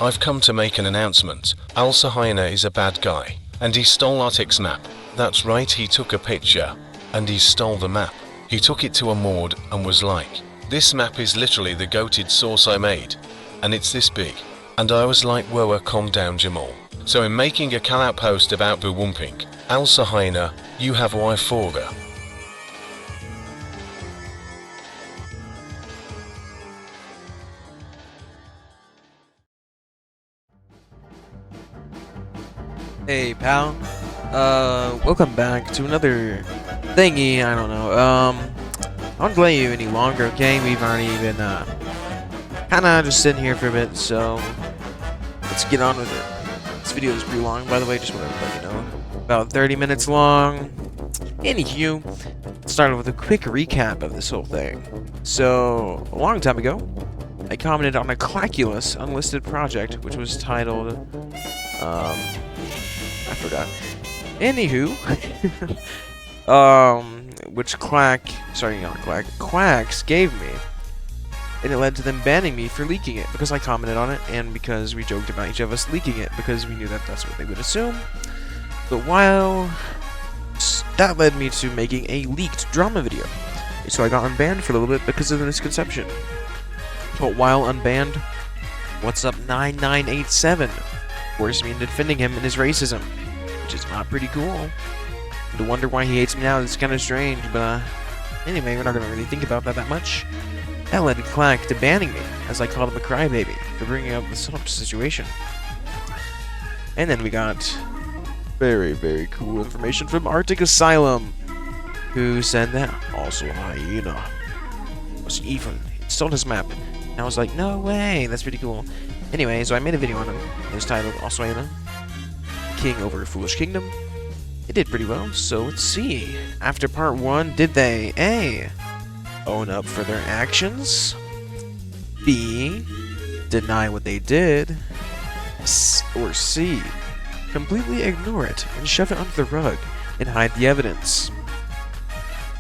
I've come to make an announcement. Al Sahina is a bad guy, and he stole Arctic's map. That's right, he took a picture, and he stole the map. He took it to a mod and was like, "This map is literally the goated source I made, and it's this big." And I was like, whoa, calm down Jamal. So in making a call-out post about Wumping, Al Sahina, you have wife forga. Hey pal, welcome back to another thingy, I don't know, I won't delay you any longer, okay? We've already been, kinda just sitting here for a bit, so let's get on with it. This video is pretty long, by the way, just wanted to let you know. About 30 minutes long. Anywho, let's start with a quick recap of this whole thing. So, a long time ago, I commented on a Claculus unlisted project, which was titled, I forgot. Anywho, which Quacks gave me, and it led to them banning me for leaking it because I commented on it and because we joked about each of us leaking it because we knew that that's what they would assume. But while that led me to making a leaked drama video, so I got unbanned for a little bit because of the misconception. But while unbanned, what's up 9987? Forced me into defending him and his racism, which is not pretty cool. To wonder why he hates me now is kind of strange, but anyway, we're not gonna really think about that much. That led Clack to banning me, as I called him a crybaby, for bringing up the situation. And then we got very, very cool information from Arctic Asylum, who said that also Hyena was evil. He stole his map. And I was like, no way, that's pretty cool. Anyway, so I made a video on him. It was titled also Hyena, King over a Foolish Kingdom. It did pretty well, so let's see. After part 1, did they A, own up for their actions, B, deny what they did, or C, completely ignore it and shove it under the rug and hide the evidence?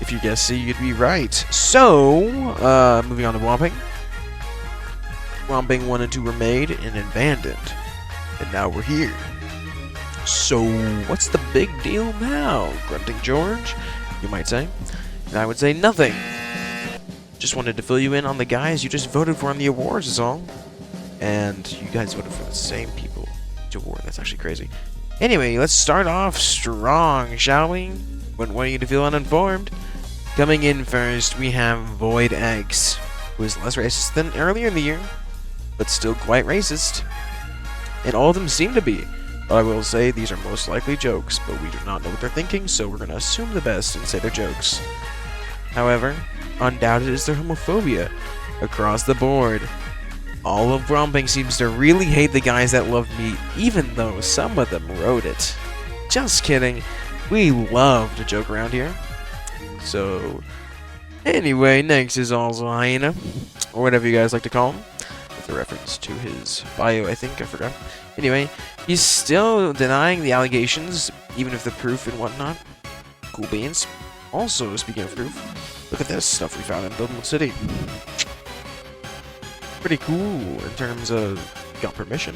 If you guess C, you'd be right. So, moving on to Womping. Womping 1 and 2 were made and abandoned, and now we're here. So, what's the big deal now, Grunting George, you might say? And I would say nothing. Just wanted to fill you in on the guys you just voted for on the awards is all. And you guys voted for the same people to award. That's actually crazy. Anyway, let's start off strong, shall we? Wouldn't want you to feel uninformed. Coming in first, we have Void X, who is less racist than earlier in the year, but still quite racist. And all of them seem to be. But I will say these are most likely jokes, but we do not know what they're thinking, so we're going to assume the best and say they're jokes. However, undoubted is their homophobia across the board. All of Romping seems to really hate the guys that love meat, even though some of them wrote it. Just kidding. We love to joke around here. So, anyway, next is also Hyena, or whatever you guys like to call him, with a reference to his bio, I think, I forgot. Anyway, he's still denying the allegations, even with the proof and whatnot. Cool beans. Also, speaking of proof, look at this stuff we found in Buildwood City. Pretty cool in terms of got permission.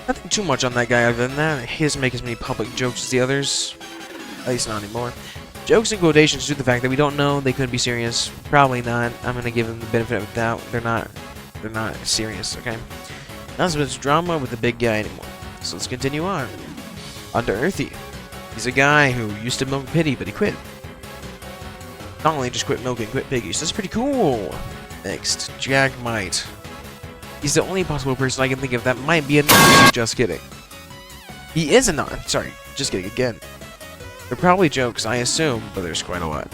Nothing too much on that guy other than that. He doesn't make as many public jokes as the others. At least not anymore. Jokes in quotations due to the fact that we don't know, they could be serious. Probably not. I'm gonna give them the benefit of the doubt. They're not serious, okay? Not so much drama with the big guy anymore. So let's continue on. On to Earthy. He's a guy who used to milk Pity, but he quit. Not only just quit milking, quit Piggy, so that's pretty cool. Next, Jackmite. He's the only possible person I can think of that might be a Nazi. Just kidding. He is a Nazi. Sorry, just kidding again. They're probably jokes, I assume, but there's quite a lot.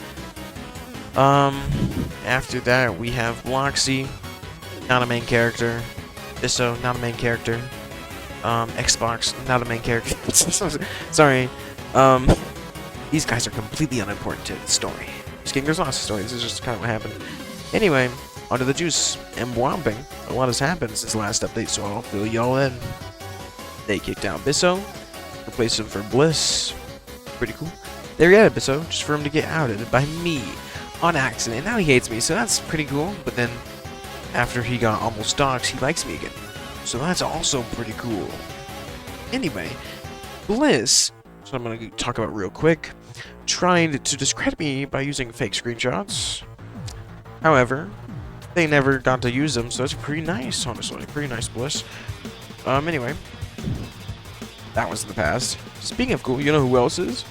After that, we have Bloxy, not a main character. Isso, not a main character. Xbox, not a main character. Sorry. These guys are completely unimportant to the story. Just kidding, there's lots of stories. This is just kind of what happened. Anyway, onto the juice and Womping. A lot has happened since the last update, so I'll fill y'all in. They kicked out Bisso, replaced him for Bliss. Pretty cool. There you have it, Bisso, just for him to get outed by me on accident. Now he hates me, so that's pretty cool. But then, after he got almost doxxed, he likes me again. So that's also pretty cool. Anyway, Bliss, so I'm going to talk about real quick, trying to discredit me by using fake screenshots. However, they never got to use them, so that's pretty nice, honestly. Pretty nice, Bliss. Anyway, that was in the past. Speaking of cool, you know who else is?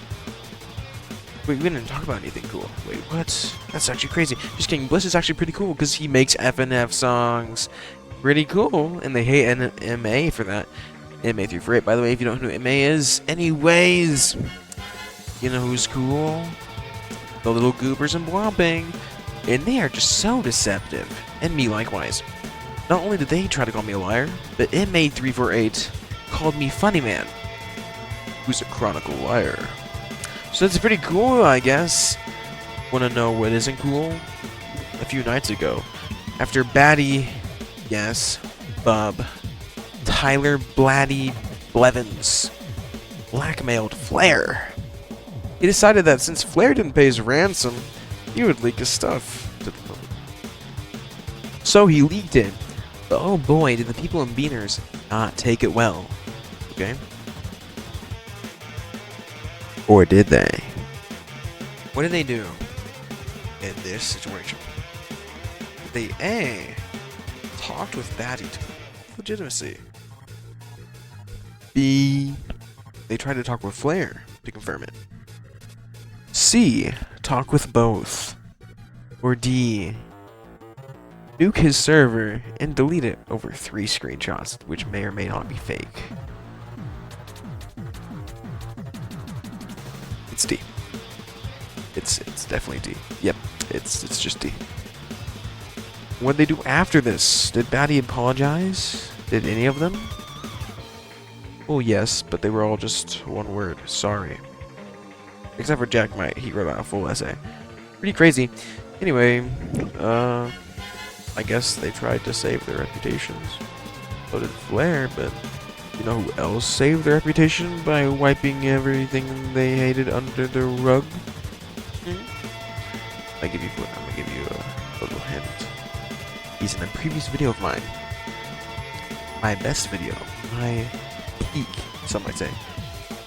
Wait, we didn't talk about anything cool. Wait, what? That's actually crazy. Just kidding, Bliss is actually pretty cool because he makes FNF songs. Pretty cool, and they hate MA for that. MA 348, by the way, if you don't know who MA is. Anyways, you know who's cool? The little goobers and Blomping. And they are just so deceptive. And me likewise. Not only did they try to call me a liar, but MA348 called me Funny Man, who's a chronicle liar. So that's pretty cool, I guess. Wanna know what isn't cool? A few nights ago, after Batty, yes, Bub, Tyler Blatty Blevins blackmailed Flair, he decided that since Flair didn't pay his ransom, he would leak his stuff to the public. So he leaked it. But oh boy, did the people in Beaners not take it well. Okay? Or did they? What did they do in this situation? They A, talked with Batty to legitimacy. B, they tried to talk with Flair to confirm it. C, talk with both. Or D, nuke his server and delete it over 3 screenshots, which may or may not be fake. It's D. It's definitely D. Yep, it's just D. What'd they do after this? Did Batty apologize? Did any of them? Well, yes, but they were all just one word. Sorry. Except for Jackmite, he wrote out a full essay. Pretty crazy. Anyway, I guess they tried to save their reputations. So did Flair, but you know who else saved their reputation by wiping everything they hated under the rug? I'm gonna give you a little hint. He's in a previous video of mine. My best video. My peak, some might say.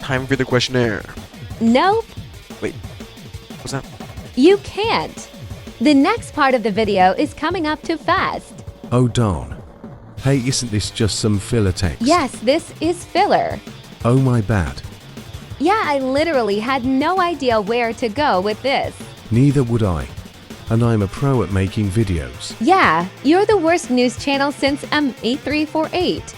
Time for the questionnaire. Nope. Wait, what's that? You can't. The next part of the video is coming up too fast. Oh darn. Hey, isn't this just some filler text? Yes, this is filler. Oh my bad. Yeah, I literally had no idea where to go with this. Neither would I. And I'm a pro at making videos. Yeah, you're the worst news channel since M8348.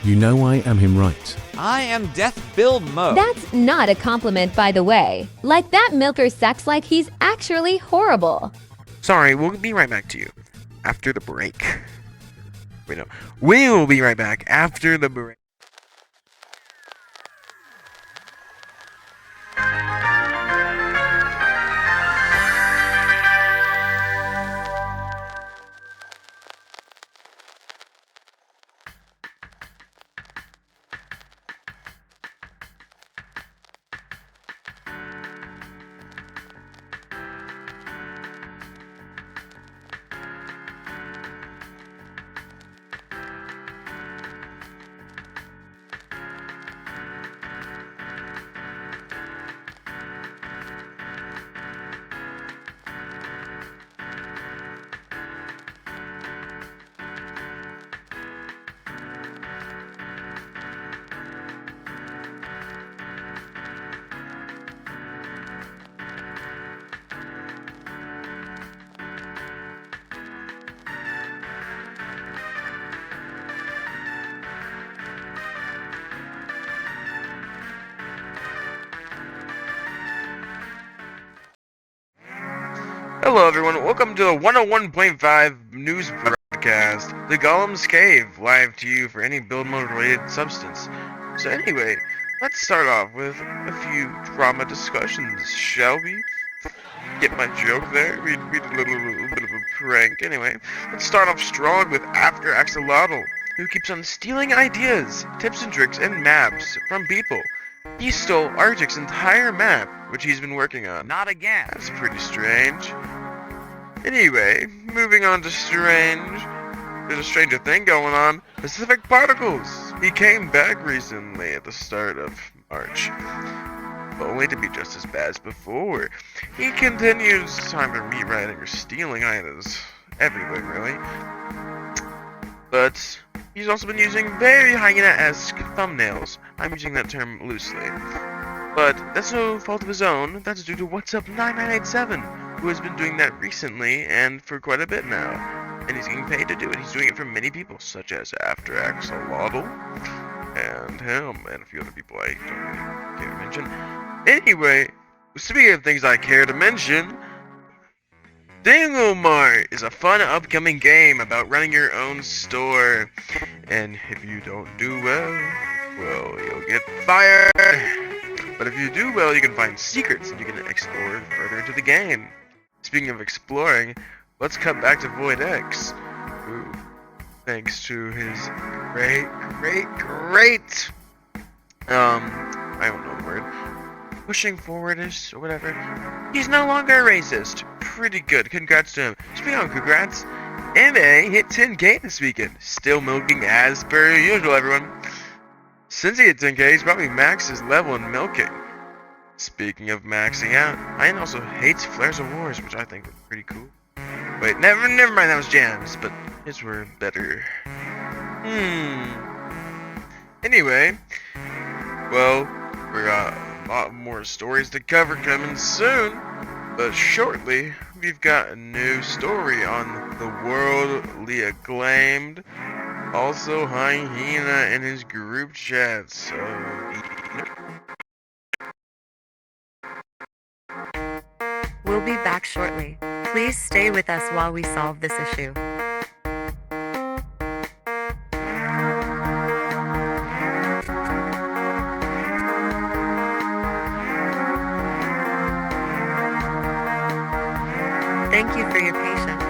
You know I am him right. I am Death Build Mode. That's not a compliment, by the way. Like, that milker sucks like he's actually horrible. Sorry, we'll be right back to you after the break. Wait, no. We'll be right back after the break. Hello everyone, welcome to the 101.5 News Broadcast, the Golem's Cave, live to you for any build mode related substance. So anyway, let's start off with a few drama discussions, shall we? Get my joke there? We did a little bit of a prank. Anyway, let's start off strong with After Axolotl, who keeps on stealing ideas, tips and tricks, and maps from people. He stole Arctic's entire map, which he's been working on. Not again. That's pretty strange. Anyway, moving on to strange. There's a stranger thing going on. Pacific Particles. He came back recently at the start of March, but only to be just as bad as before. He continues time for rewriting or stealing items. Everything, really. But he's also been using very hyena-esque thumbnails. I'm using that term loosely. But that's no fault of his own. That's due to What's Up 9987, who has been doing that recently and for quite a bit now. And he's getting paid to do it. He's doing it for many people, such as After Axolotl, and him, and a few other people I don't really care to mention. Anyway, speaking of things I care to mention, Dinglemart is a fun upcoming game about running your own store. And if you don't do well, you'll get fired. But if you do well, you can find secrets and you can explore further into the game. Speaking of exploring, let's cut back to Void X, who, thanks to his great, I don't know the word, pushing forwardness or whatever, he's no longer a racist. Pretty good, congrats to him. Speaking of congrats, MA hit 10k this weekend, still milking as per usual, everyone. Since he hit 10k, he's probably maxed his level in milking. Speaking of maxing out, Ian also hates Flares of Wars, which I think is pretty cool. Wait, never mind, that was Jams, but his were better. Anyway, well, we got a lot more stories to cover coming soon, but shortly, we've got a new story on the worldly acclaimed, also Hyena in his group chat, so... We'll be back shortly. Please stay with us while we solve this issue. Thank you for your patience.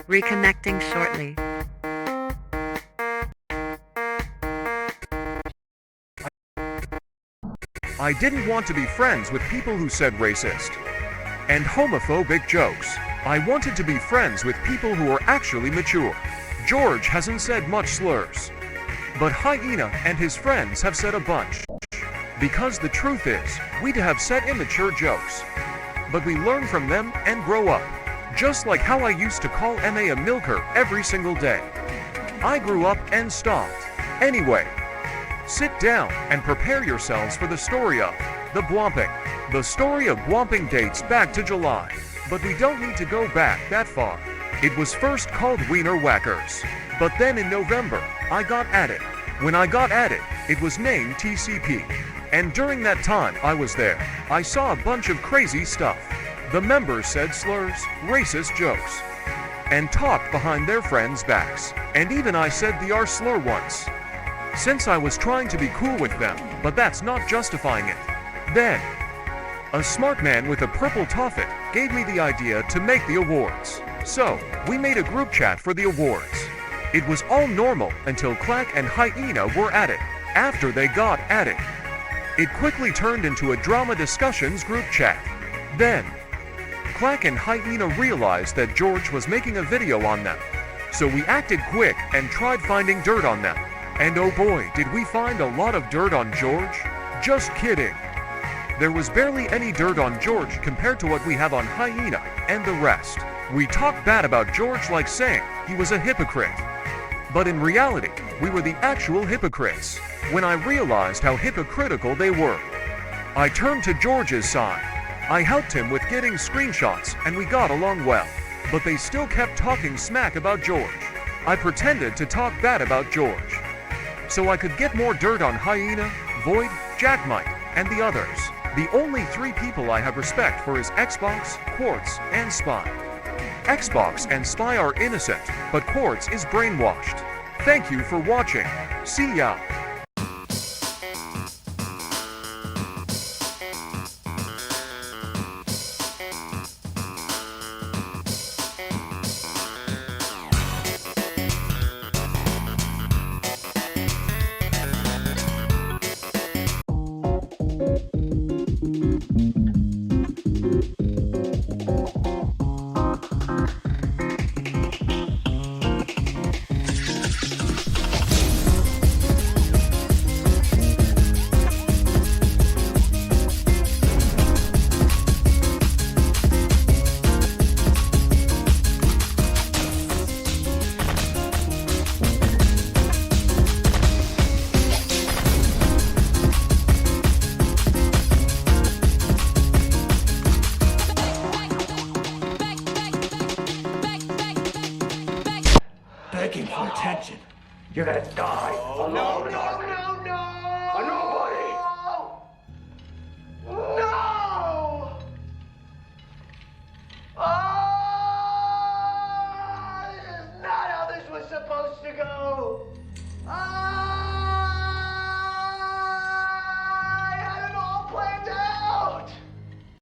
Reconnecting shortly. I didn't want to be friends with people who said racist and homophobic jokes. I wanted to be friends with people who are actually mature. George hasn't said much slurs, but Hyena and his friends have said a bunch. Because the truth is, we'd have said immature jokes. But we learn from them and grow up. Just like how I used to call Emma a milker every single day. I grew up and stopped. Anyway, sit down and prepare yourselves for the story of the Bwomping. The story of Bwomping dates back to July, but we don't need to go back that far. It was first called Wiener Whackers, but then in November, I got at it. When I got at it, it was named TCP. And during that time I was there, I saw a bunch of crazy stuff. The members said slurs, racist jokes, and talked behind their friends' backs. And even I said the R slur once. Since I was trying to be cool with them, but that's not justifying it. Then, a smart man with a purple toffet gave me the idea to make the awards. So, we made a group chat for the awards. It was all normal until Clack and Hyena were at it. After they got at it, it quickly turned into a drama discussions group chat. Then, Clack and Hyena realized that George was making a video on them. So we acted quick and tried finding dirt on them. And oh boy, did we find a lot of dirt on George? Just kidding. There was barely any dirt on George compared to what we have on Hyena and the rest. We talked bad about George like saying he was a hypocrite. But in reality, we were the actual hypocrites. When I realized how hypocritical they were, I turned to George's side. I helped him with getting screenshots and we got along well. But they still kept talking smack about George. I pretended to talk bad about George, so I could get more dirt on Hyena, Void, Jackmite, and the others. The only 3 people I have respect for is Xbox, Quartz, and Spy. Xbox and Spy are innocent, but Quartz is brainwashed. Thank you for watching. See ya! Begging for attention. You're gonna die alone. No, no, no, no! A nobody! No! Oh! This is not how this was supposed to go! Oh!